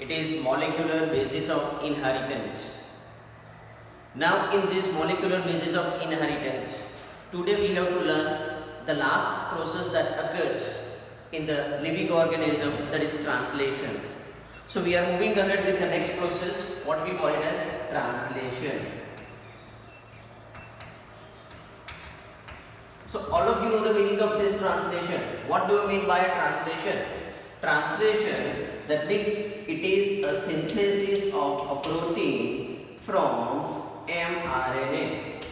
It is molecular basis of inheritance. Now in this molecular basis of inheritance, today we have to learn the last process that occurs in the living organism, that is translation. So we are moving ahead with the next process, what we call it as translation. So all of you know the meaning of this translation. What do you mean by a translation? Translation, that means it is a synthesis of a protein from mRNA.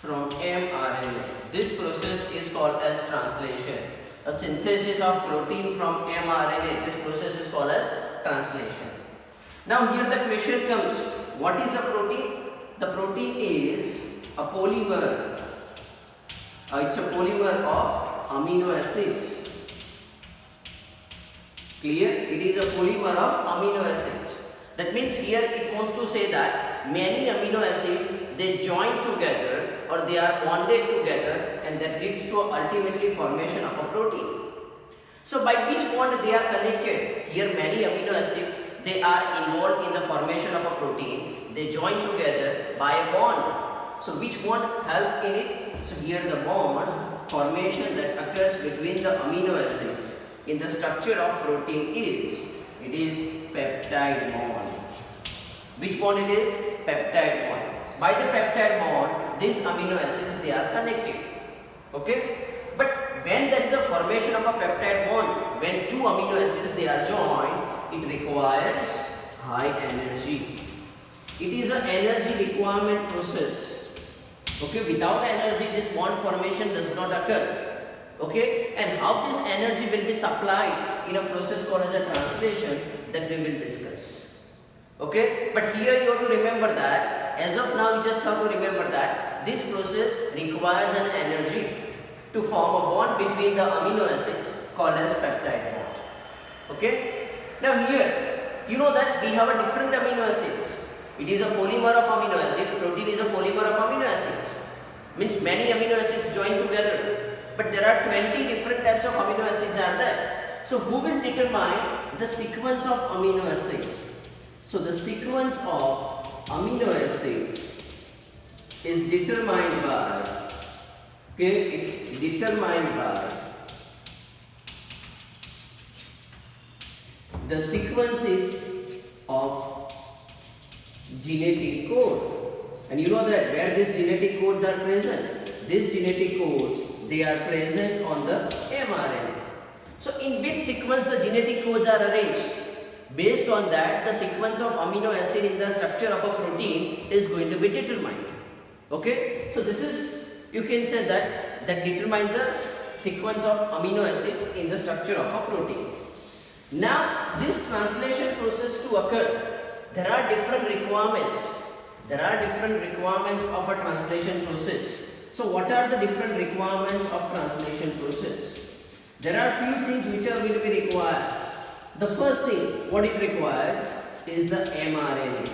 From mRNA. This process is called as translation. A synthesis of protein from mRNA. This process is called as translation. Now here the question comes, what is a protein? The protein is a polymer. It's a polymer of amino acids. Clear? It is a polymer of amino acids. That means here it wants to say that many amino acids, they join together or they are bonded together, and that leads to ultimately formation of a protein. So by which bond they are connected? Here many amino acids, they are involved in the formation of a protein. They join together by a bond. So which bond help in it? So here the bond formation that occurs between the amino acids in the structure of protein is peptide bond. Which bond it is? Peptide bond. By the peptide bond, these amino acids, they are connected. Okay? But when there is a formation of a peptide bond, when two amino acids they are joined, it requires high energy. It is an energy requirement process. Okay? Without energy, this bond formation does not occur. Okay, and how this energy will be supplied in a process called as a translation, that we will discuss. Okay, but here you have to remember that as of now you just have to remember that this process requires an energy to form a bond between the amino acids called as peptide bond. Okay, now here you know that we have a different amino acids. It is a polymer of amino acid. Protein is a polymer of amino acids. Means many amino acids join together. But there are 20 different types of amino acids are there. So who will determine the sequence of amino acid? So the sequence of amino acids is determined by, okay, it's determined by the sequences of genetic code. And you know that where these genetic codes are present? These genetic codes, they are present on the mRNA. So in which sequence the genetic codes are arranged? Based on that, the sequence of amino acid in the structure of a protein is going to be determined. Okay? So this is, you can say that determine the sequence of amino acids in the structure of a protein. Now this translation process to occur, there are different requirements. There are different requirements of a translation process. So what are the different requirements of translation process? There are few things which are going to be required. The first thing what it requires is the mRNA.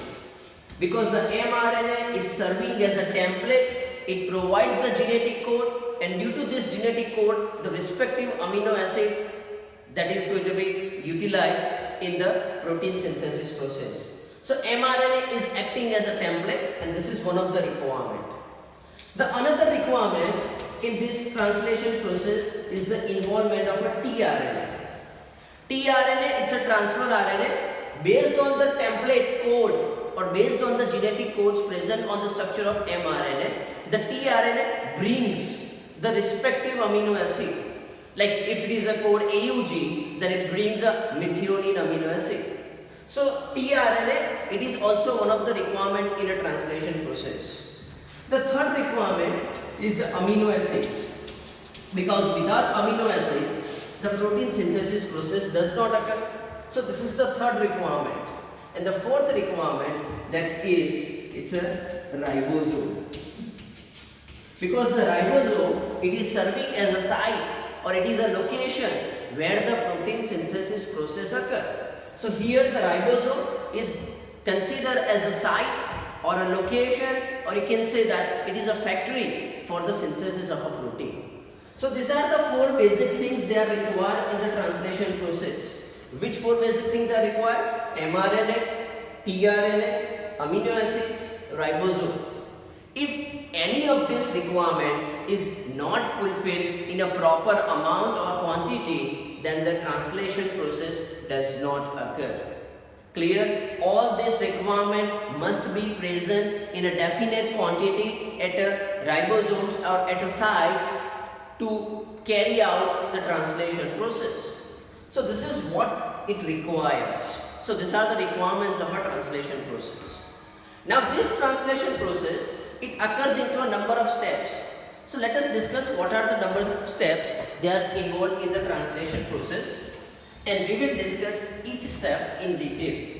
Because the mRNA is serving as a template, it provides the genetic code, and due to this genetic code, the respective amino acid that is going to be utilized in the protein synthesis process. So mRNA is acting as a template, and this is one of the requirements. The another requirement in this translation process is the involvement of a tRNA. tRNA, it's a transfer RNA based on the template code or based on the genetic codes present on the structure of mRNA. The tRNA brings the respective amino acid. Like if it is a code AUG, then it brings a methionine amino acid. So tRNA, it is also one of the requirement in a translation process. The third requirement is the amino acids, because without amino acid, the protein synthesis process does not occur. So this is the third requirement. And the fourth requirement, that is, it's a ribosome. Because the ribosome, it is serving as a site or it is a location where the protein synthesis process occurs. So here the ribosome is considered as a site or a location, or you can say that it is a factory for the synthesis of a protein. So these are the four basic things they are required in the translation process. Which four basic things are required? mRNA, tRNA, amino acids, ribosome. If any of this requirement is not fulfilled in a proper amount or quantity, then the translation process does not occur. Clear? All this requirement must be present in a definite quantity at a ribosomes or at a site to carry out the translation process. So this is what it requires. So these are the requirements of a translation process. Now this translation process, it occurs into a number of steps. So let us discuss what are the numbers of steps they are involved in the translation process, and we will discuss each step in detail.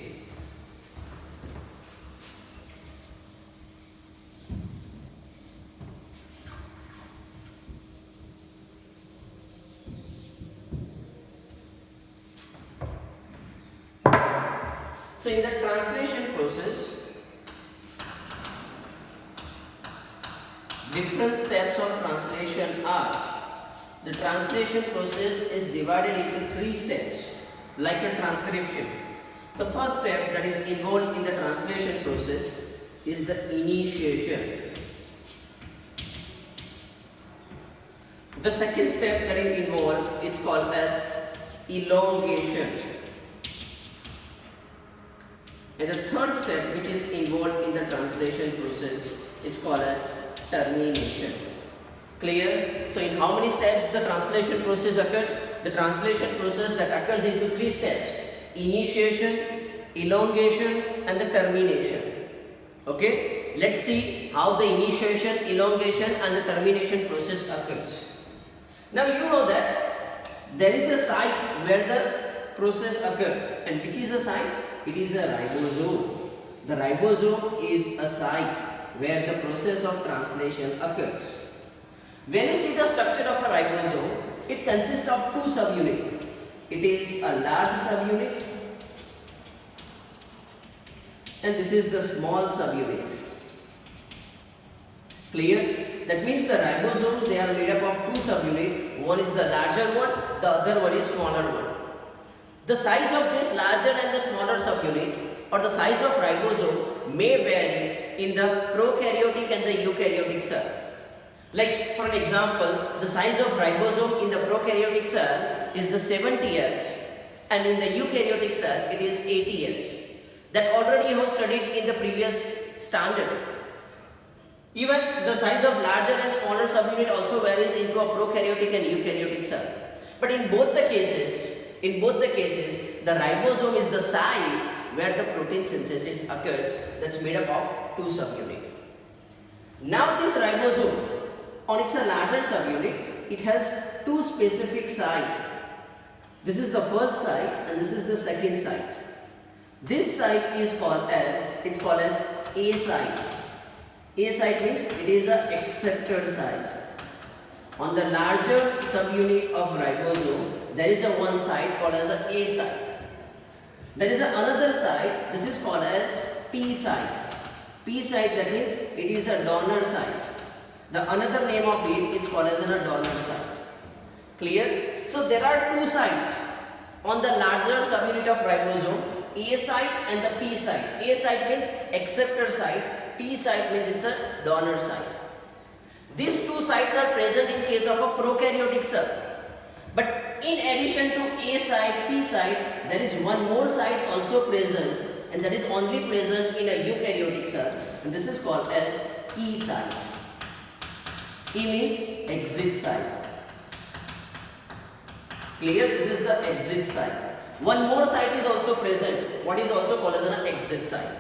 So in the translation process, different steps of translation are, the translation process is divided into 3 steps, like a transcription. The first step that is involved in the translation process is the initiation. The second step that is involved, it's called as elongation. And the third step which is involved in the translation process, it's called as termination. Clear? So in how many steps the translation process occurs? The translation process that occurs into 3 steps: initiation, elongation and the termination. Okay? Let's see how the initiation, elongation and the termination process occurs. Now you know that there is a site where the process occurs, and which is the site? It is a ribosome. The ribosome is a site where the process of translation occurs. When you see the structure of a ribosome, it consists of 2 subunits. It is a large subunit and this is the small subunit. Clear? That means the ribosomes, they are made up of 2 subunits. One is the larger one, the other one is smaller one. The size of this larger and the smaller subunit or the size of ribosome may vary in the prokaryotic and the eukaryotic cell. Like for an example, the size of ribosome in the prokaryotic cell is the 70S and in the eukaryotic cell it is 80S. That already you have studied in the previous standard. Even the size of larger and smaller subunit also varies into a prokaryotic and eukaryotic cell. But in both the cases, the ribosome is the site where the protein synthesis occurs, that's made up of 2 subunits. Now this ribosome, on its a larger subunit, it has 2 specific sites. This is the first site and this is the second site. This site is called as, A site. A site means it is a acceptor site. On the larger subunit of ribosome, there is a one site called as A site. There is another site, this is called as P site. P site, that means it is a donor site. The another name of it, it's called as a donor site. Clear? So there are 2 sites on the larger subunit of ribosome, A site and the P site. A site means acceptor site, P site means it's a donor site. These 2 sites are present in case of a prokaryotic cell. But in addition to A site, P site, there is one more site also present, and that is only present in a eukaryotic cell, and this is called as E site. E means exit site. Clear? This is the exit site. One more site is also present, what is also called as an exit site.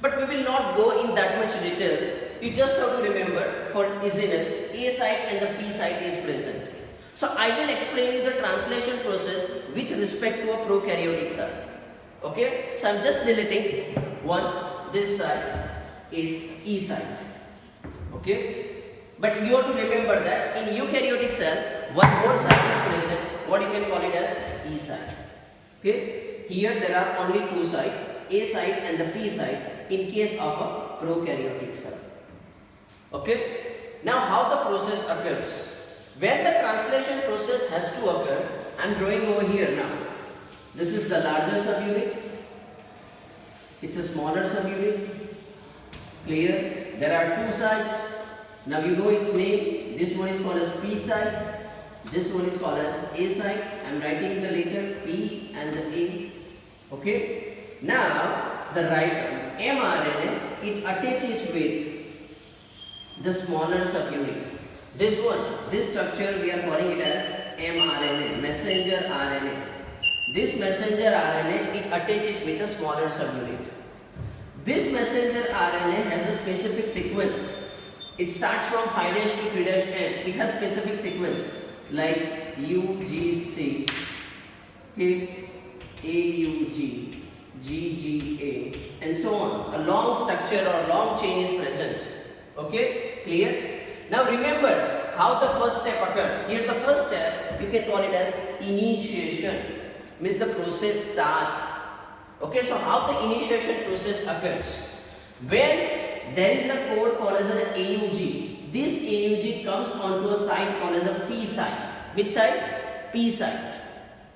But we will not go in that much detail. You just have to remember, for easiness, A site and the P site is present. So I will explain you the translation process with respect to a prokaryotic cell. Okay? So I am just deleting one. This site is E site. Okay? But you have to remember that in eukaryotic cell, one more site is present. What you can call it as E site. Okay? Here there are only 2 sites, A site and the P site, in case of a prokaryotic cell. Okay? Now how the process occurs? When the translation process has to occur, I am drawing over here now. This is the larger subunit. It's a smaller subunit. Clear? There are two sites. Now you know its name. This one is called as P site. This one is called as A site. I am writing the letter P and the A. Okay. Now the right mRNA, it attaches with the smaller subunit. This one, this structure we are calling it as mRNA, messenger RNA. This messenger RNA, it attaches with a smaller subunit. This messenger RNA has a specific sequence. It starts from 5' to 3'N. It has specific sequence like UGC, okay, AUG, GGA, and so on. A long structure or long chain is present. Okay, clear? Now remember how the first step occurred. Here the first step, you can call it as initiation, means the process start. Okay, so how the initiation process occurs? When there is a code called as an AUG, this AUG comes onto a site called as a P site. Which site? P site.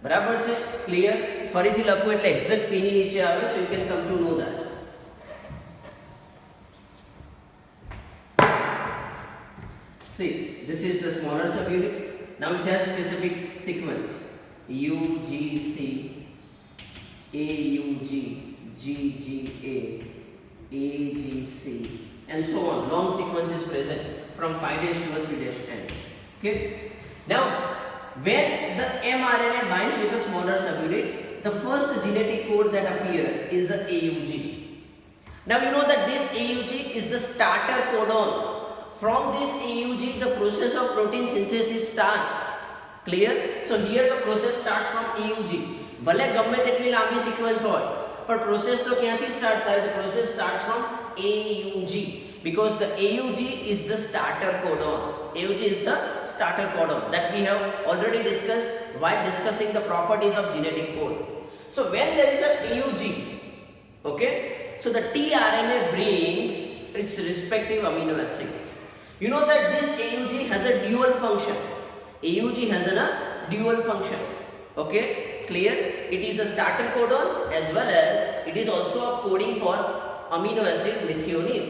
બરાબર છે? Clear? ફરીથી લખું એટલે exact P ની નીચે આવે, so you can come to know that. See, this is the smaller subunit. Now it has specific sequence. UGC, AUG, GGA, AGC, and so on. Long sequence is present from 5' to a 3'N. Okay. Now, when the mRNA binds with a smaller subunit, the first genetic code that appears is the AUG. Now you know that this AUG is the starter codon. From this AUG, the process of protein synthesis starts. Clear? So here the process starts from AUG. ભલે ગમે તેટલી લાંબી sequence હોય, પણ process તો ક્યાંથી start થાય? The process starts from AUG because the AUG is the starter codon. AUG is the starter codon that we have already discussed while discussing the properties of genetic code. So when there is a AUG, okay, so the tRNA brings its respective amino acid. You know that this AUG has a dual function. AUG has a dual function. Okay, clear? It is a starter codon as well as it is also a coding for amino acid methionine.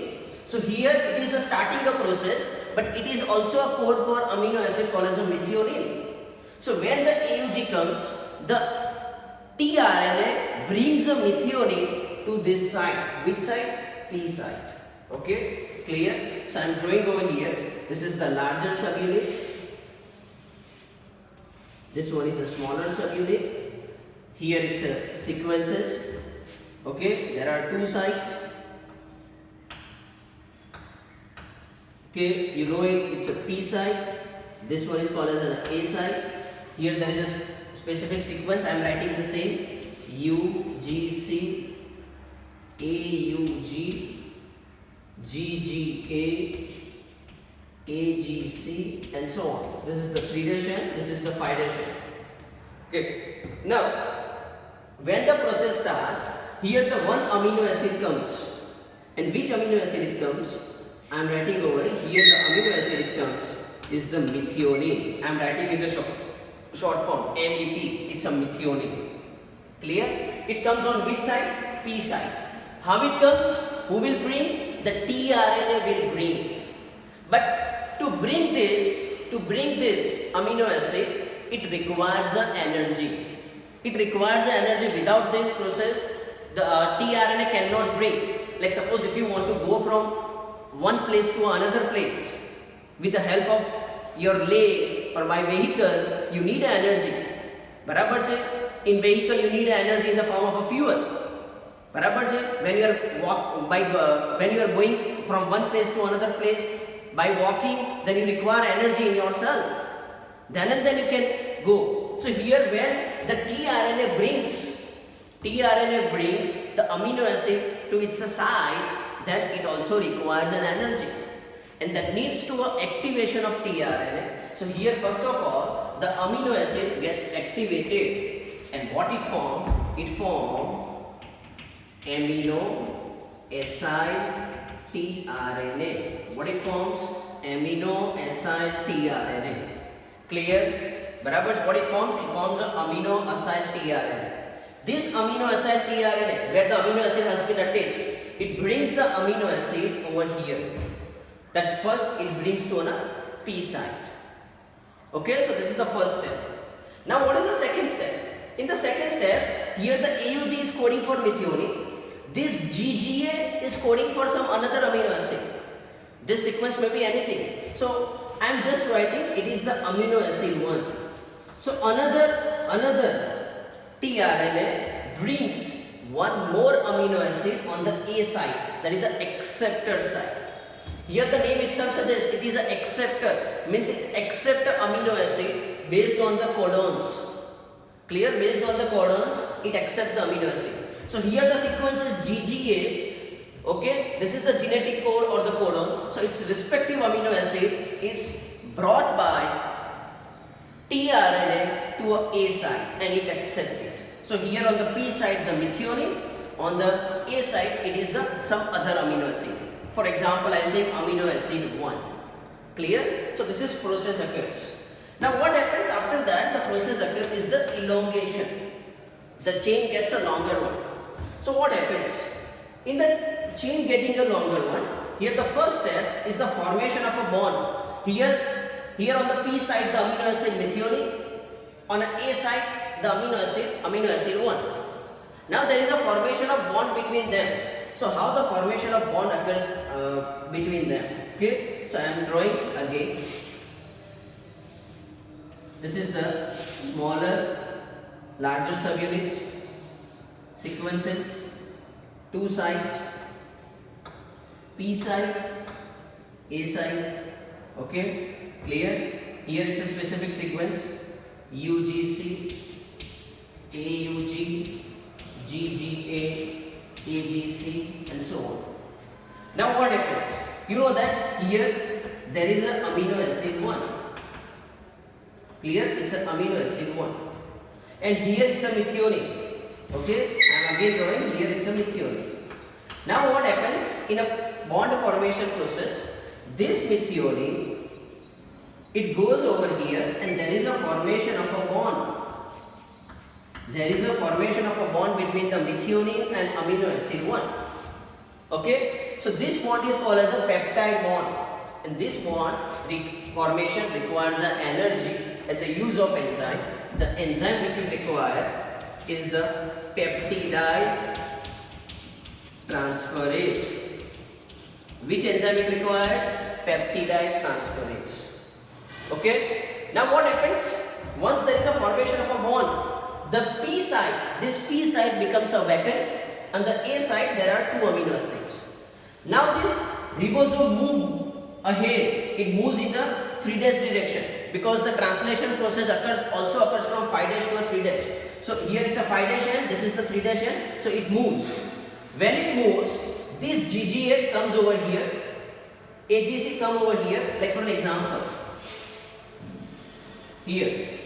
So here it is a starting a process, but it is also a code for amino acid called as a methionine. So when the AUG comes, the tRNA brings a methionine to this site. Which site? P site. Okay, clear? So I am drawing over here. This is the larger subunit. This one is a smaller subunit. Here it's a sequences. Okay, there are two sites. Okay, you know it, it's a P site. This one is called as an A site. Here there is a specific sequence. I am writing the same. UGC, AUG, GGA, AGC, and so on. This is the 3'N, this is the 5'N. Okay. Now, when the process starts, here the one amino acid comes. And which amino acid it comes? I am writing over here the amino acid it comes is the methionine. I am writing in the short form MET. It's a methionine. Clear? It comes on which side? P side. How it comes? Who will bring? The tRNA will bring. But to bring this amino acid, it requires an energy. It requires an energy. Without this process, the tRNA cannot bring. Like suppose if you want to go from one place to another place with the help of your leg or by vehicle, you need energy. બરાબર છે? In vehicle you need energy in the form of a fuel. બરાબર છે? When you are going from one place to another place by walking, then you require energy in yourself. Then and then you can go. So here when the tRNA brings the amino acid to its side, then it also requires an energy, and that needs to activation of tRNA. So here first of all the amino acid gets activated, and what it forms? It forms amino acid tRNA. What it forms? Amino acid tRNA. Clear? Barabar? What it forms? It forms an amino acid tRNA. this amino acid tRNA, where the amino acid has been attached, it brings the amino acid over here. That's first, it brings to a P site. Okay, so this is the first step. Now what is the second step? In the second step, here the AUG is coding for methionine. This GGA is coding for some another amino acid. This sequence may be anything. So I am just writing it is the amino acid 1. So another tRNA brings one more amino acid on the A side, that is the acceptor side. Here the name itself suggests it is an acceptor, means it accepts amino acid based on the codons. Clear? Based on the codons, it accepts the amino acid. So here the sequence is GGA. Okay, this is the genetic code or the codon. So its respective amino acid is brought by tRNA to a side and it accepts it. So here on the P side the methionine, on the A side it is the some other amino acid. For example, I am saying amino acid 1. Clear? So this is process occurs. Now what happens after that? The process occurs is the elongation. The chain gets a longer one. So what happens? In the chain getting a longer one, here the first step is the formation of a bond. Here on the P side the amino acid methionine, on the A side the amino acid 1. Now there is a formation of bond between them. So how the formation of bond occurs between them? Okay, so I am drawing again. This is the smaller, larger subunit sequences, two sides, P side, A side. Okay, clear? Here it's a specific sequence: UGC, AUG, GGA, AGC, and so on. Now what happens? You know that here there is an amino acid 1. Clear? It's an amino acid 1. And here it's a methionine. Okay? I am again drawing. Here it's a methionine. Now what happens in a bond formation process? This methionine, it goes over here and there is a formation of a bond. There is a formation of a bond between the methionine and amino acid 1. Okay? So this bond is called as a peptide bond. And this bond, the formation requires an energy at the use of enzyme. The enzyme which is required is the peptidide transferase. Which enzyme it requires? Peptidide transferase. Okay? Now what happens? Once there is a formation of a bond, the P side, this P side becomes a vacant, and the A side there are two amino acids. Now this ribosome moves ahead, it moves in the 3' direction because the translation process also occurs from 5' to a 3'. So here it's a 5' end, this is the 3' end, so it moves. When it moves, this GGA comes over here, AGC come over here, like for an example. Here,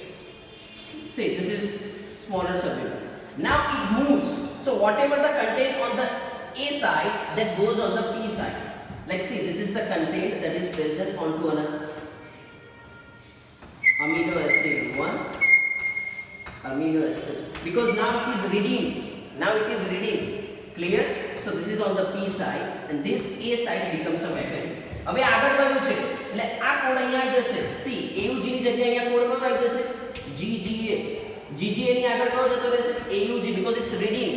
say this is smaller subunit. Now it moves. So whatever the content on the A side, that goes on the P side. Like see, this is the content that is present onto an amino acid 1, amino acid. Because now it is reading. Clear? So this is on the P side and this A side becomes a vacant. હવે આગળ કયું છે એટલે આ code અહીંયા આવી જશે. C AUG ની જગ્યાએ અહીંયા કોડ કયો આવી જશે? GGA. GGA ની આગળ કયો જતો રહેશે? AUG, because it's reading.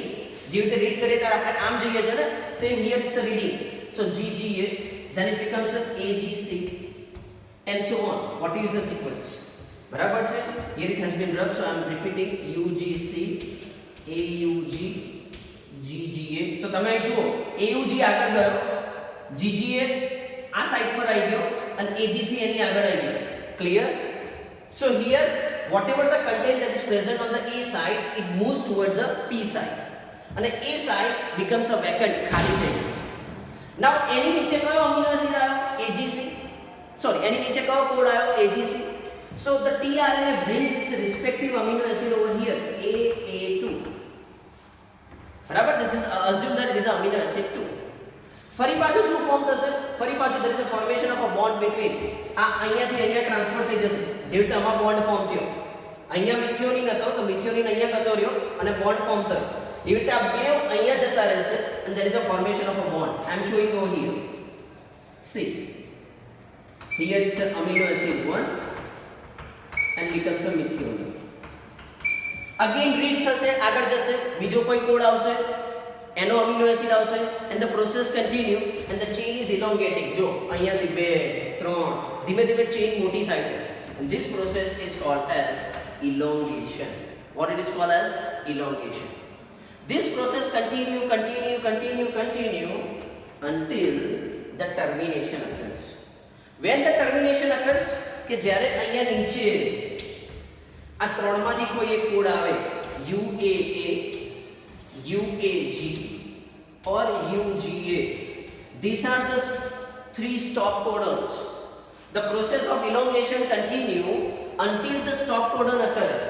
જે રીતે રીડ કરીએ ત્યારે આપણે આમ જોઈએ છે ને, same here it's a reading. So GGA, then it becomes an AGC and so on. What is the sequence? બરાબર છે? Here it has been rubbed, so I am repeating UGC, AUG, GGA. તો તમે અહીં જુઓ, AUG આગળ ગયો, GGA આ side પર આવી ગયો અને AGC એની આગળ આવી ગયો. Clear? So here whatever the content that is present on the A side, it moves towards the P side. And the A side becomes a vacant, ખાલી થઈ ગયું. Now એની નીચે કયો amino acid આવ્યો? AGC. Sorry, એની નીચે કયો code આવ્યો? AGC. So the tRNA brings its respective amino acid over here, AA2. બરાબર? This is assume that it is amino acid 2. ફરી પાછું શું ફોર્મ થશે? ફરી પાછું there is a formation of a bond between આ અહીંયાથી અહીંયા ટ્રાન્સફર થઈ જશે. જે રીતે આમાં બોન્ડ ફોર્મ થયો. અહીંયા મિથિયોનિન હતો તો મિથિયોનિન અહીંયા ગતો રહ્યો અને બોન્ડ ફોર્મ થયો. એવી રીતે આ બે અહીંયા જતા રહેશે and there is a formation of a bond. I am showing over here. See, here it's an amino acid 1 and becomes a methionine. Again read થશે, આગળ જશે, બીજો કોઈ કોડ આવશે, એનો amino acid આવશે and the process continue and the chain is elongating. જો અહીંયાથી 2 3 ધીમે ધીમે chain મોટી થાય છે and this process is called as elongation. What it is called as? Elongation. This process continue until the termination occurs. When the termination occurs, કે જ્યારે અહીંયા નીચે આ ત્રણમાંથી કોઈ એક કોડ આવે UAA, UAG or UGA, these are the three stop codons. The process of elongation continue until the stop codon occurs.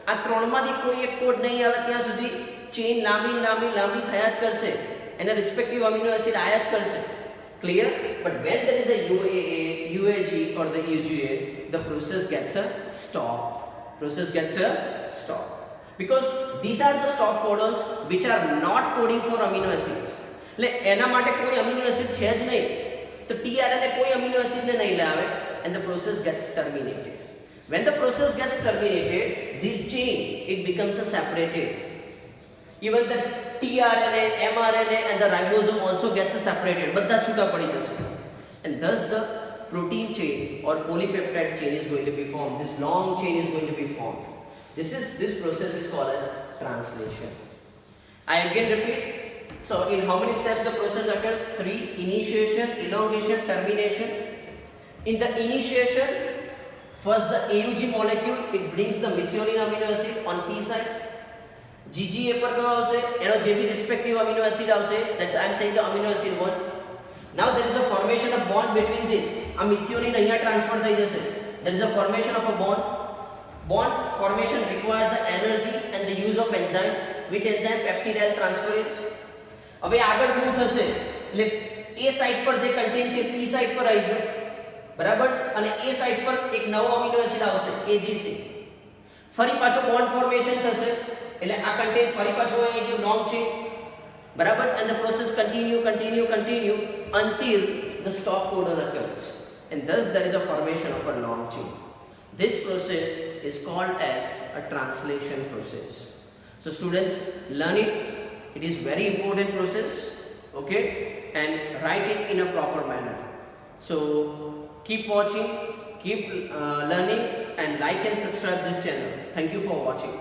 આ ત્રણમાંથી કોઈ એક કોડ નહીં આવે ત્યાં સુધી ચેઇન લાંબી થયા જ કરશે, એના રિસ્પેક્ટિવ અમીનો એસિડ આયા જ કરશે. Clear? But when there is a UAA, UAG or the UGA, the process gets a stop. Because these are the stop codons which are not coding for amino acids. એટલે એના માટે કોઈ amino acid છે જ નહીં, તો tRNA કોઈ amino acid ને નહીં લાવે and the process gets terminated. When the process gets terminated, this chain, it becomes a separated. Even the tRNA, mRNA and the ribosome also gets a separated. બધા છૂટા પડી જશે. And thus the protein chain or polypeptide chain is going to be formed. This long chain is going to be formed. This process is called as translation. I again repeat. So in how many steps the process occurs? 3: initiation, elongation, termination. In the initiation, first the AUG molecule, it brings the methionine amino acid on P side. GGA પર કયો આવશે? એનો જે બી respective amino acid આવશે, that's I am saying the amino acid 1. Now there is a formation of bond between this. આ methionine અહીંયા transfer થઈ જશે. There is a formation of a bond. Bond formation requires energy and the use of enzyme. Which enzyme? Peptidyl transferase. હવે આગળ શું થશે? એટલે A site પર જે કન્ટેન છે P સાઇટ પર આવી ગયો, બરાબર છે, અને A સાઇટ પર એક નવો અમીનો એસિડ આવશે AGC. ફરી પાછો બોન્ડ ફોર્મેશન થશે, એટલે આ કન્ટેન ફરી પાછો આવી ગયો લોંગ ચેન, બરાબર છે, and the process continue until the stop codon occurs and thus there is a formation of a long chain. This process is called as a translation process. So students, learn it. It is very important process, okay, and write it in a proper manner. So keep watching, keep learning and like and subscribe this channel. Thank you for watching.